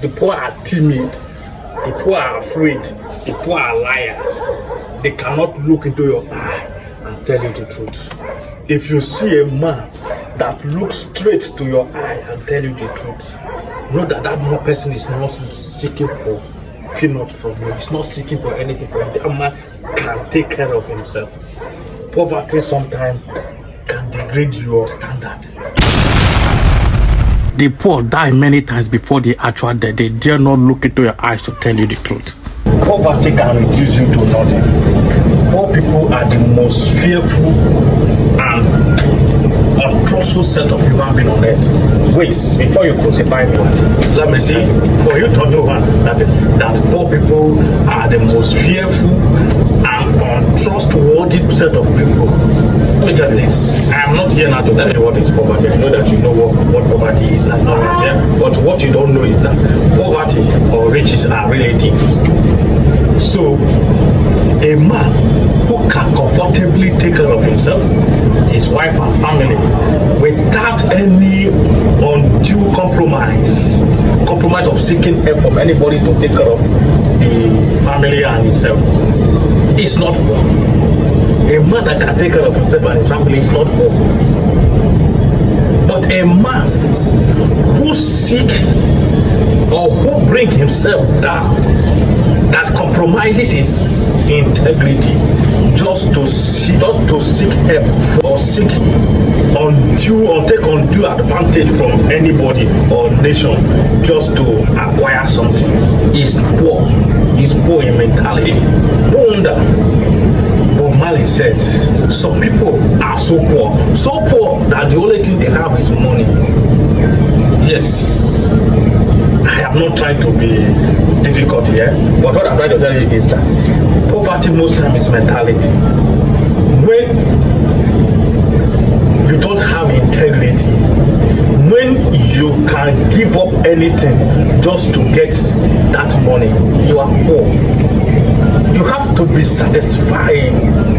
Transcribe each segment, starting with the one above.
The poor are timid. The poor are afraid. The poor are liars. They cannot look into your eye and tell you the truth. If you see a man that looks straight to your eye and tell you the truth, know that that person is not seeking for peanut from you. He's not seeking for anything from you. That man can take care of himself. Poverty sometimes can degrade your standard. The poor die many times before the actual death. They dare not look into your eyes to tell you the truth. Poverty can reduce you to nothing. Poor people are the most fearful and untrustful set of human beings on earth. Wait, before you crucify me, let me see. For you to know that poor people are the most fearful and untrustworthy set of people. Let me just this. I am not here now to tell you what is poverty. I know that you know what poverty is. But what you don't know is that poverty or riches are relative. So, a man who can comfortably take care of himself, his wife and family, without any undue compromise of seeking help from anybody to take care of the family and himself, is not poor. A man that can take care of himself and his family is not poor. But a man who seek or who bring himself down, that compromises his integrity just to seek help or seek undue or take undue advantage from anybody or nation just to acquire something is poor. Is poor in mentality. No wonder Bob Marley says some people are so poor that the only thing they have is money. Yes, I am not trying to be difficult here, but what I'm trying to tell you is that poverty most times is mentality. When you don't have integrity, when you can give up anything just to get that money, you are poor. You have to be satisfied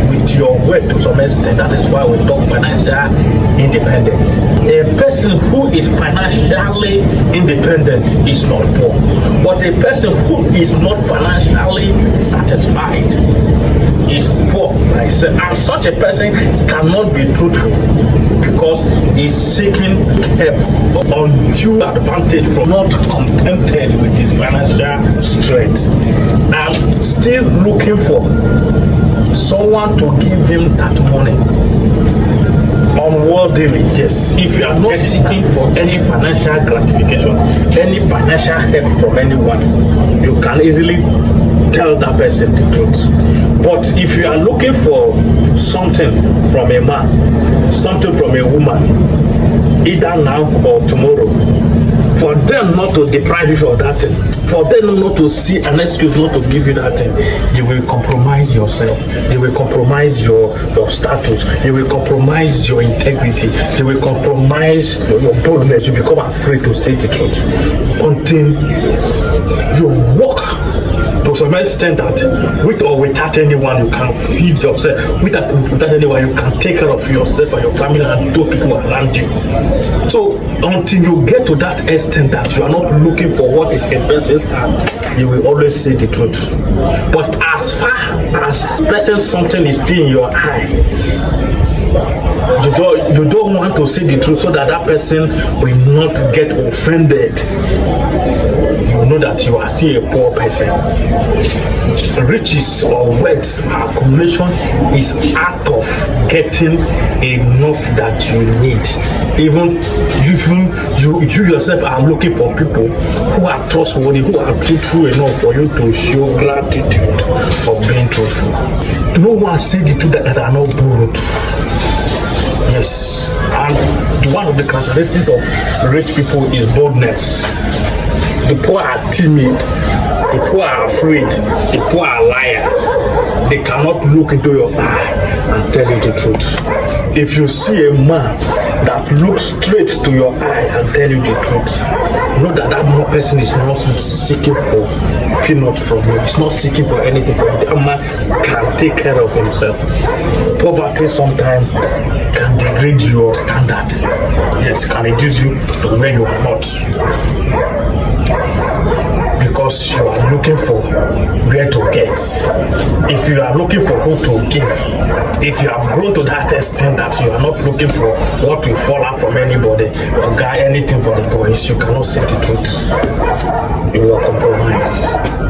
with your wealth to some extent. That is why we talk financial independence. A person who is financially independent is not poor. But a person who is not financially satisfied is poor by itself. And such a person cannot be truthful because he's seeking help undue advantage from not contented with his financial strength and still looking for someone to give him that money unworthily. Yes, if you are not seeking for any financial gratification, any financial help from anyone, you can easily tell that person the truth. But if you are looking for something from a man, something from a woman, either now or tomorrow, for them not to deprive you of that thing, for them not to see an excuse not to give you that thing, you will compromise yourself, you will compromise your status, you will compromise your integrity, you will compromise your boldness, you become afraid to say the truth until you walk to some extent that with or without anyone you can feed yourself, without anyone you can take care of yourself and your family and those people around you. So until you get to that extent that you are not looking for what is in person's hand, you will always say the truth. But as far as person something is still in your eye, you don't want to say the truth so that that person will not get offended. You know that you are still a poor person. Riches or wealth accumulation is out of getting enough that you need. Even you yourself are looking for people who are trustworthy, who are truthful enough for you to show gratitude for being truthful. No one said the truth that are not bold. Yes, and one of the characteristics of rich people is boldness. The poor are timid, the poor are afraid, the poor are liars. They cannot look into your eye and tell you the truth. If you see a man that looks straight to your eye and tell you the truth, know that that person is not seeking for peanut from you. He's not seeking for anything from you. That man can take care of himself. Poverty sometimes can degrade your standard. Yes, can reduce you to where you are not. because you are looking for where to get. If you are looking for who to give, if you have grown to that extent that you are not looking for what will fall out from anybody or guy anything for the boys, you cannot say the truth. You will compromise.